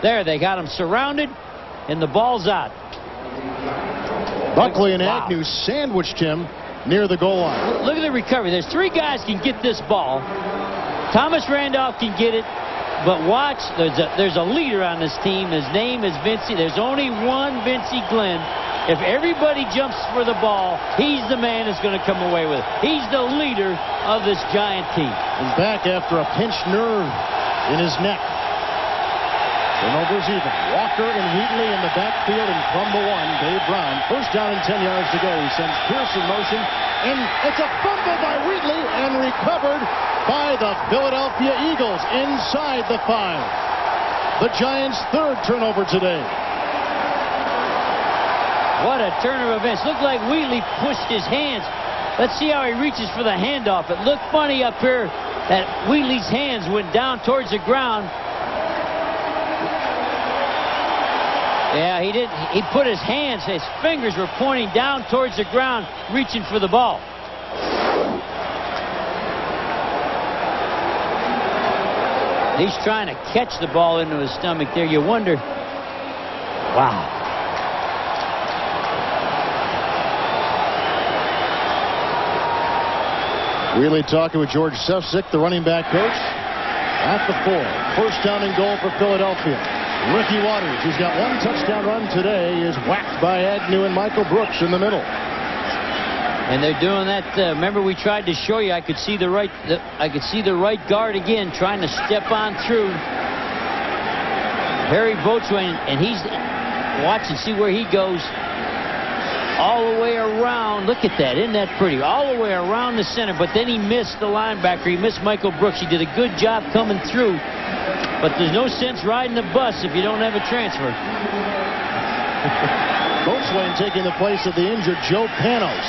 There, they got him surrounded, and the ball's out. Buckley and Agnew sandwiched him near the goal line. Look at the recovery. There's three guys can get this ball. Thomas Randolph can get it, but watch, there's a leader on this team. His name is Vincey. There's only one Vincey Glenn. If everybody jumps for the ball, he's the man that's going to come away with it. He's the leader of this Giant team. He's back after a pinched nerve in his neck. Turnovers even. Walker and Wheatley in the backfield, and from the one, Dave Brown. First down and 10 yards to go. He sends Pierce in motion, and it's a fumble by Wheatley and recovered by the Philadelphia Eagles inside the 5. The Giants' third turnover today. What a turn of events. Looked like Wheatley pushed his hands. Let's see how he reaches for the handoff. It looked funny up here that Wheatley's hands went down towards the ground. Yeah, he did. He put his hands, his fingers were pointing down towards the ground, reaching for the ball. He's trying to catch the ball into his stomach there. You wonder. Wow. Wheatley talking with George Sefcik, the running back coach, at the 4. First down and goal for Philadelphia. Ricky Waters, who's got one touchdown run today, is whacked by Agnew and Michael Brooks in the middle. And they're doing that. Remember, we tried to show you. I could see the right guard again, trying to step on through. Harry Boatwright, and he's watching, see where he goes. All the way around. Look at that. Isn't that pretty? All the way around the center. But then he missed the linebacker. He missed Michael Brooks. He did a good job coming through. But there's no sense riding the bus if you don't have a transfer. Boatwright taking the place of the injured Joe Panos,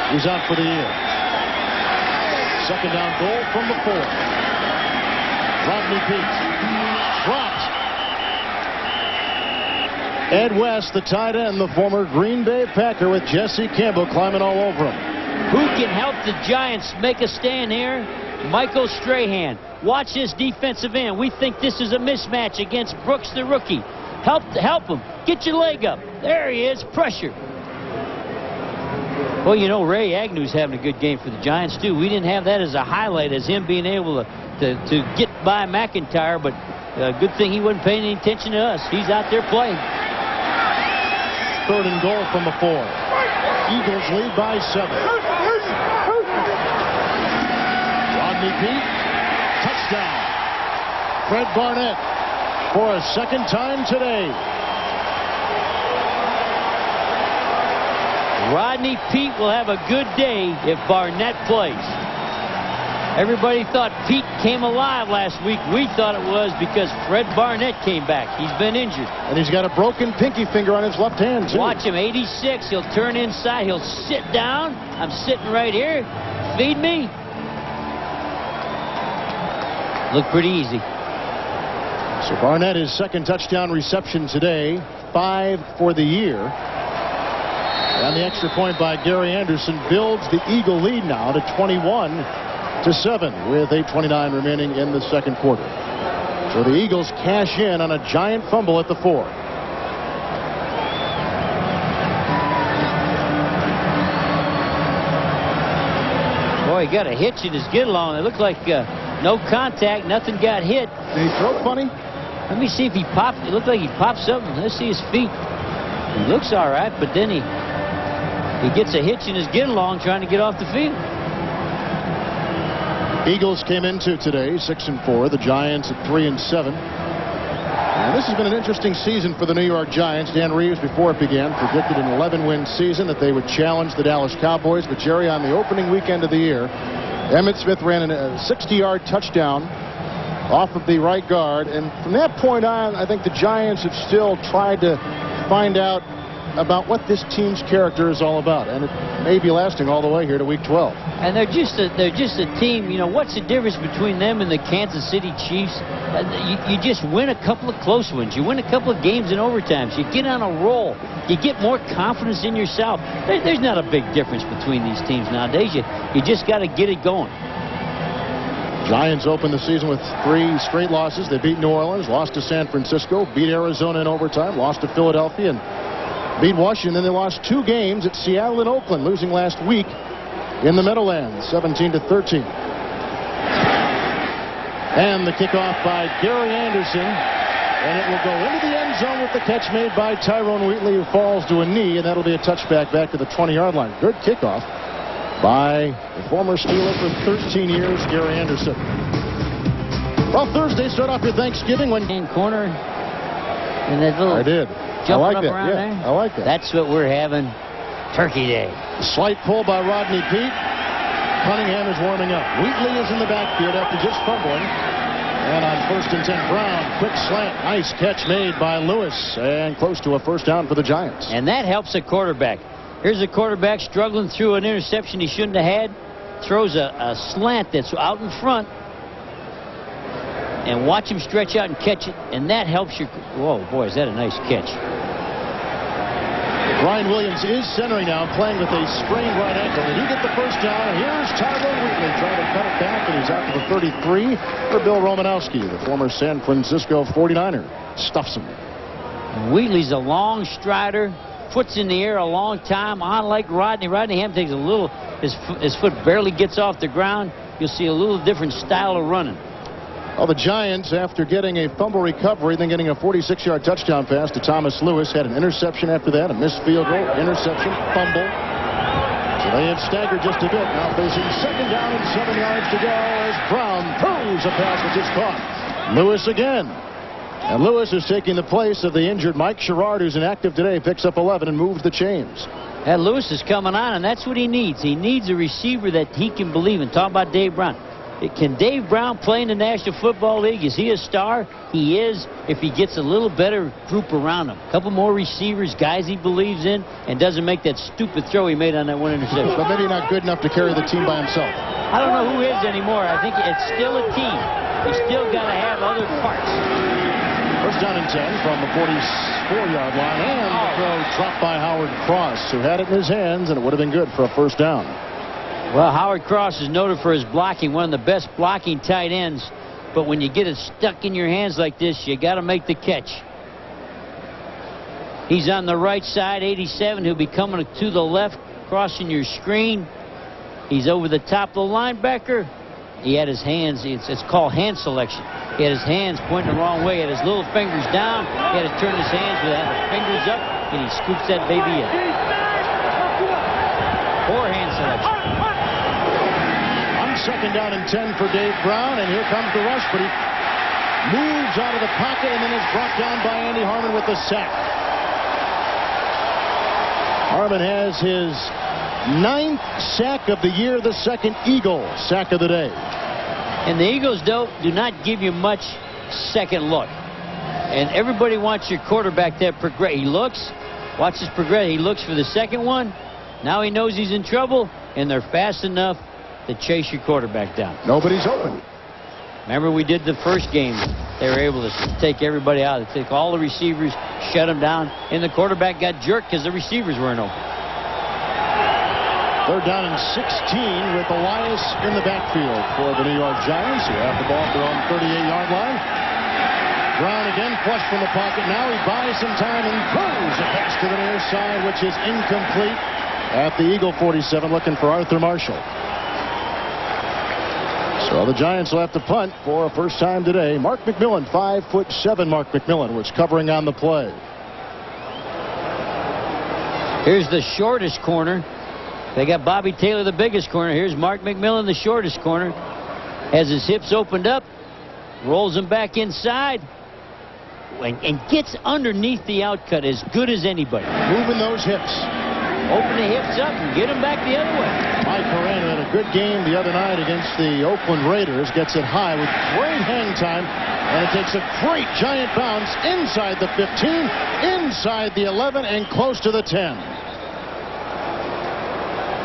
who's out for the year. Second down goal from the 4. Rodney Peete dropped. Ed West, the tight end, the former Green Bay Packer, with Jesse Campbell climbing all over him. Who can help the Giants make a stand here? Michael Strahan. Watch this defensive end. We think this is a mismatch against Brooks, the rookie. Help him. Get your leg up. There he is. Pressure. Well, you know, Ray Agnew's having a good game for the Giants, too. We didn't have that as a highlight, as him being able to get by McIntyre, but good thing he wasn't paying any attention to us. He's out there playing. Third and goal from the 4. Eagles lead by 7. Rodney Peete, touchdown. Fred Barnett for a second time today. Rodney Peete will have a good day if Barnett plays. Everybody thought Pete came alive last week. We thought it was because Fred Barnett came back. He's been injured. And he's got a broken pinky finger on his left hand, too. Watch him, 86. He'll turn inside. He'll sit down. I'm sitting right here. Feed me. Look pretty easy. So Barnett, his second touchdown reception today, 5 for the year. And the extra point by Gary Anderson builds the Eagle lead now to 21-7 with 8:29 remaining in the second quarter. So the Eagles cash in on a giant fumble at the 4. Boy, he got a hitch in his get along. It looked like no contact, nothing got hit. Did he throw funny? Let me see if he popped. It looked like he popped something. Let's see his feet. He looks all right, but then he gets a hitch in his get along trying to get off the field. Eagles came into today 6-4. The Giants at 3-7. And this has been an interesting season for the New York Giants. Dan Reeves, before it began, predicted an 11-win season, that they would challenge the Dallas Cowboys. But Jerry, on the opening weekend of the year, Emmitt Smith ran a 60-yard touchdown off of the right guard. And from that point on, I think the Giants have still tried to find out about what this team's character is all about, and it may be lasting all the way here to week 12. And they're just a team. You know, what's the difference between them and the Kansas City Chiefs? You just win a couple of close ones. You win a couple of games in overtimes. You get on a roll. You get more confidence in yourself. There's not a big difference between these teams nowadays. You just got to get it going. Giants opened the season with 3 straight losses. They beat New Orleans, lost to San Francisco, beat Arizona in overtime, lost to Philadelphia, and beat Washington. Then they lost 2 games at Seattle and Oakland, losing last week in the Meadowlands, 17-13. And the kickoff by Gary Anderson, and it will go into the end zone with the catch made by Tyrone Wheatley, who falls to a knee, and that'll be a touchback back to the 20-yard line. Good kickoff by the former Steeler for 13 years, Gary Anderson. Well, Thursday, start off your Thanksgiving when... In corner, and that little... I did. I like that. Yeah, there. I like that. That's what we're having Turkey Day. Slight pull by Rodney Peete. Cunningham is warming up. Wheatley is in the backfield after just fumbling. And on 1st and 10, Brown, quick slant. Nice catch made by Lewis. And close to a first down for the Giants. And that helps a quarterback. Here's a quarterback struggling through an interception he shouldn't have had. Throws a slant that's out in front. And watch him stretch out and catch it. And that helps your... Whoa, boy, is that a nice catch. Brian Williams is centering now, playing with a sprained right ankle. Did he get the first down? Here's Tyrone Wheatley trying to cut it back, and he's out to the 33 for Bill Romanowski, the former San Francisco 49er. Stuffs him. Wheatley's a long strider, foot's in the air a long time. Unlike Rodney, Rodney Ham takes a little, his foot barely gets off the ground. You'll see a little different style of running. Well, the Giants, after getting a fumble recovery, then getting a 46-yard touchdown pass to Thomas Lewis, had an interception after that, a missed field goal, interception, fumble. So they have staggered just a bit. Now facing 2nd down and 7 yards to go as Brown throws a pass which is caught. Lewis again. And Lewis is taking the place of the injured Mike Sherrard, who's inactive today, picks up 11 and moves the chains. That Lewis is coming on, and that's what he needs. He needs a receiver that he can believe in. Talk about Dave Brown. Can Dave Brown play in the National Football League? Is he a star? He is, if he gets a little better group around him. A couple more receivers, guys he believes in, and doesn't make that stupid throw he made on that one interception. But maybe not good enough to carry the team by himself. I don't know who is anymore. I think it's still a team. You still got to have other parts. First down and 10 from the 44-yard line, and the throw dropped by Howard Cross, who had it in his hands, and it would have been good for a first down. Well, Howard Cross is noted for his blocking, one of the best blocking tight ends. But when you get it stuck in your hands like this, you got to make the catch. He's on the right side, 87. He'll be coming to the left, crossing your screen. He's over the top of the linebacker. He had his hands, it's called hand selection. He had his hands pointing the wrong way, had his little fingers down. He had to turn his hands with that, his fingers up, and he scoops that baby in. Poor hand selection. 2nd down and 10 for Dave Brown, and here comes the rush, but he moves out of the pocket and then is brought down by Andy Harmon with the sack. Harmon has his 9th sack of the year, the 2nd Eagle sack of the day. And the Eagles do not give you much second look. And everybody wants your quarterback to progress. He looks, watches progress. He looks for the second one. Now he knows he's in trouble, and they're fast enough to chase your quarterback down. Nobody's open. Remember, we did the first game. They were able to take everybody out. They took all the receivers, shut them down, and the quarterback got jerked because the receivers weren't open. 3rd down and 16 with Elias in the backfield for the New York Giants, who have the ball at their own 38-yard line. Brown again flush from the pocket. Now he buys some time and throws a pass to the near side, which is incomplete at the Eagle 47, looking for Arthur Marshall. So the Giants will have to punt for a first time today. Mark McMillan, 5'7" Mark McMillan, was covering on the play. Here's the shortest corner. They got Bobby Taylor, the biggest corner. Here's Mark McMillan, the shortest corner. Has his hips opened up, rolls them back inside, and gets underneath the outcut as good as anybody. Moving those hips. Open the hips up and get him back the other way. Mike Moran had a good game the other night against the Oakland Raiders. Gets it high with great hang time. And it takes a great giant bounce inside the 15, inside the 11, and close to the 10.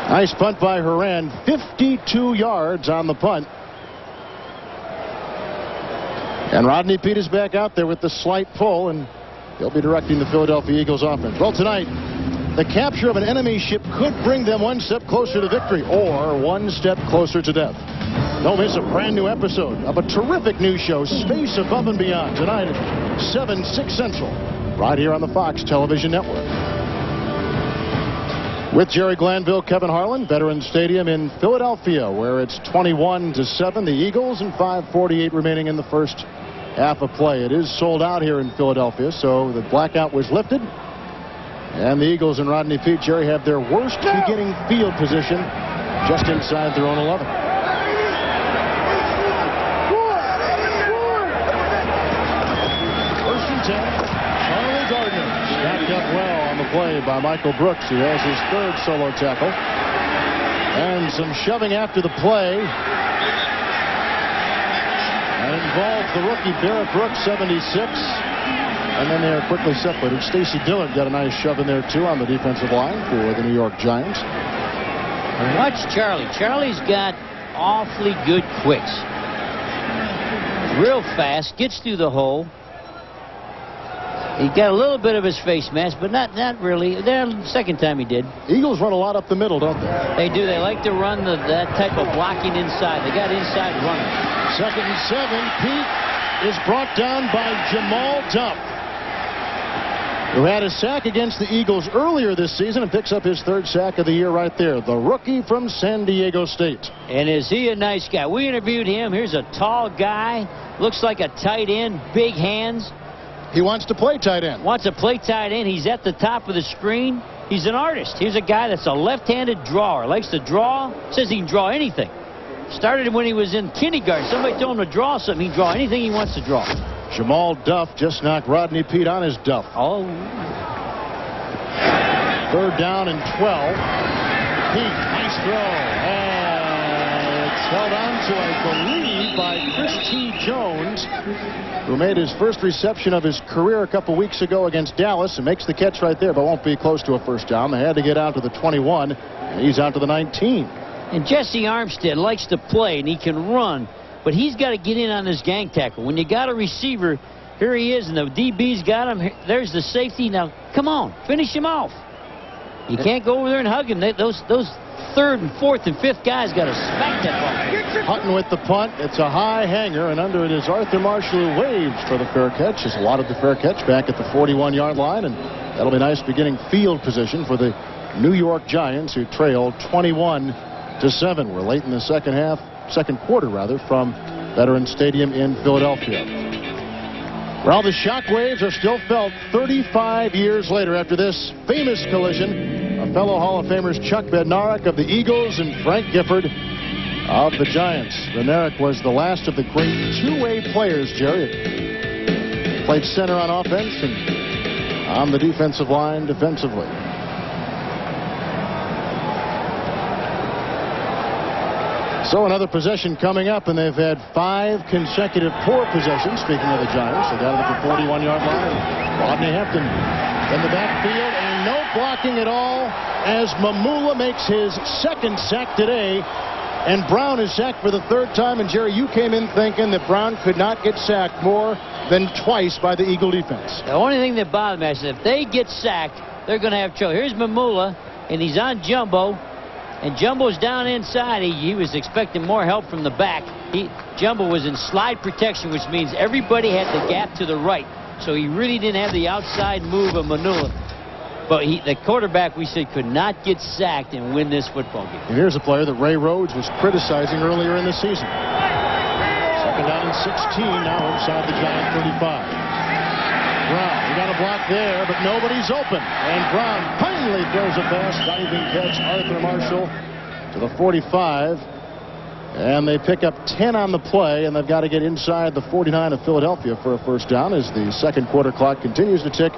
Nice punt by Horan. 52 yards on the punt. And Rodney Peete is back out there with the slight pull, and he'll be directing the Philadelphia Eagles offense. Well, tonight, the capture of an enemy ship could bring them one step closer to victory or one step closer to death. Don't miss a brand new episode of a terrific new show, Space Above and Beyond, tonight at 7, 6 Central, right here on the Fox Television Network. With Jerry Glanville, Kevin Harlan, Veterans Stadium in Philadelphia, where it's 21-7, the Eagles, and 5:48 remaining in the first half of play. It is sold out here in Philadelphia, so the blackout was lifted. And the Eagles and Rodney Peete, Jerry, have their worst beginning field position just inside their own 11. First and 10. Charlie Gardner stacked up well on the play by Michael Brooks, who has his third solo tackle. And some shoving after the play. That involved the rookie Barrett Brooks, 76. And then they are quickly separated. Stacy Dillard got a nice shove in there, too, on the defensive line for the New York Giants. And watch Charlie. Charlie's got awfully good quicks. Real fast, gets through the hole. He got a little bit of his face mask, but not really. The second time he did. Eagles run a lot up the middle, don't they? They do. They like to run that type of blocking inside. They got inside runners. 2nd and 7. Peete is brought down by Jamal Duff, who had a sack against the Eagles earlier this season and picks up his third sack of the year right there. The rookie from San Diego State. And is he a nice guy? We interviewed him. Here's a tall guy. Looks like a tight end. Big hands. He wants to play tight end. Wants to play tight end. He's at the top of the screen. He's an artist. Here's a guy that's a left-handed drawer. Likes to draw. Says he can draw anything. Started when he was in kindergarten. Somebody told him to draw something. He can draw anything he wants to draw. Jamal Duff just knocked Rodney Peete on his duff. Oh. 3rd down and 12. Peete, nice throw. And it's held on to, I believe, by Chris T. Jones, who made his first reception of his career a couple weeks ago against Dallas and makes the catch right there, but won't be close to a first down. They had to get out to the 21, and he's out to the 19. And Jesse Armstead likes to play, and he can run, but he's got to get in on this gang tackle. When you got a receiver, here he is, and the DB's got him. There's the safety. Now, come on, finish him off. You can't go over there and hug him. Those 3rd and 4th and 5th guys got to smack that ball. Hutton with the punt. It's a high hanger, and under it is Arthur Marshall, who waves for the fair catch. Has allotted the fair catch back at the 41-yard line, and that'll be nice beginning field position for the New York Giants, who trailed 21-7. We're late in the second quarter from Veterans Stadium in Philadelphia. Well, the shockwaves are still felt 35 years later after this famous collision of fellow Hall of Famers Chuck Bednarik of the Eagles and Frank Gifford of the Giants. Bednarik was the last of the great two-way players, Jerry. Played center on offense and on the defensive line defensively. So another possession coming up, and they've had 5 consecutive poor possessions. Speaking of the Giants, they got it at the 41-yard line. Rodney Hampton in the backfield, and no blocking at all as Mamula makes his 2nd sack today. And Brown is sacked for the 3rd time. And Jerry, you came in thinking that Brown could not get sacked more than twice by the Eagle defense. The only thing that bothers me is if they get sacked, they're going to have trouble. Here's Mamula, and he's on Jumbo. And Jumbo's down inside. He was expecting more help from the back. Jumbo was in slide protection, which means everybody had the gap to the right. So he really didn't have the outside move of Mamula. But the quarterback, we said, could not get sacked and win this football game. And here's a player that Ray Rhodes was criticizing earlier in the season. 2nd down and 16 now inside the Giant 35. Brown, he got a block there, but nobody's open. And Brown finally throws a pass, diving catch, Arthur Marshall to the 45. And they pick up 10 on the play, and they've got to get inside the 49 of Philadelphia for a first down as the second quarter clock continues to tick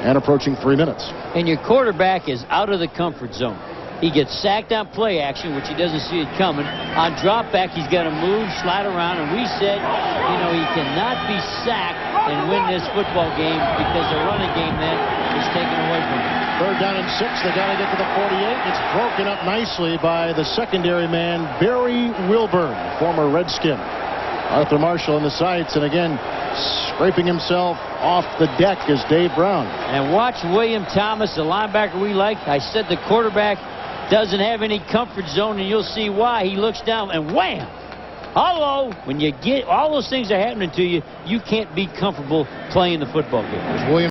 and approaching 3 minutes. And your quarterback is out of the comfort zone. He gets sacked on play action, which he doesn't see it coming. On drop back, he's got to move, slide around, and we said, he cannot be sacked and win this football game because the running game then is taken away from him. 3rd down and 6. They got to get to the 48. It's broken up nicely by the secondary man, Barry Wilburn, former Redskin. Arthur Marshall in the sights, and again, scraping himself off the deck is Dave Brown. And watch William Thomas, the linebacker we like. I said the quarterback doesn't have any comfort zone, and you'll see why. He looks down, and wham! Although, when you get all those things are happening to you, you can't be comfortable playing the football game. William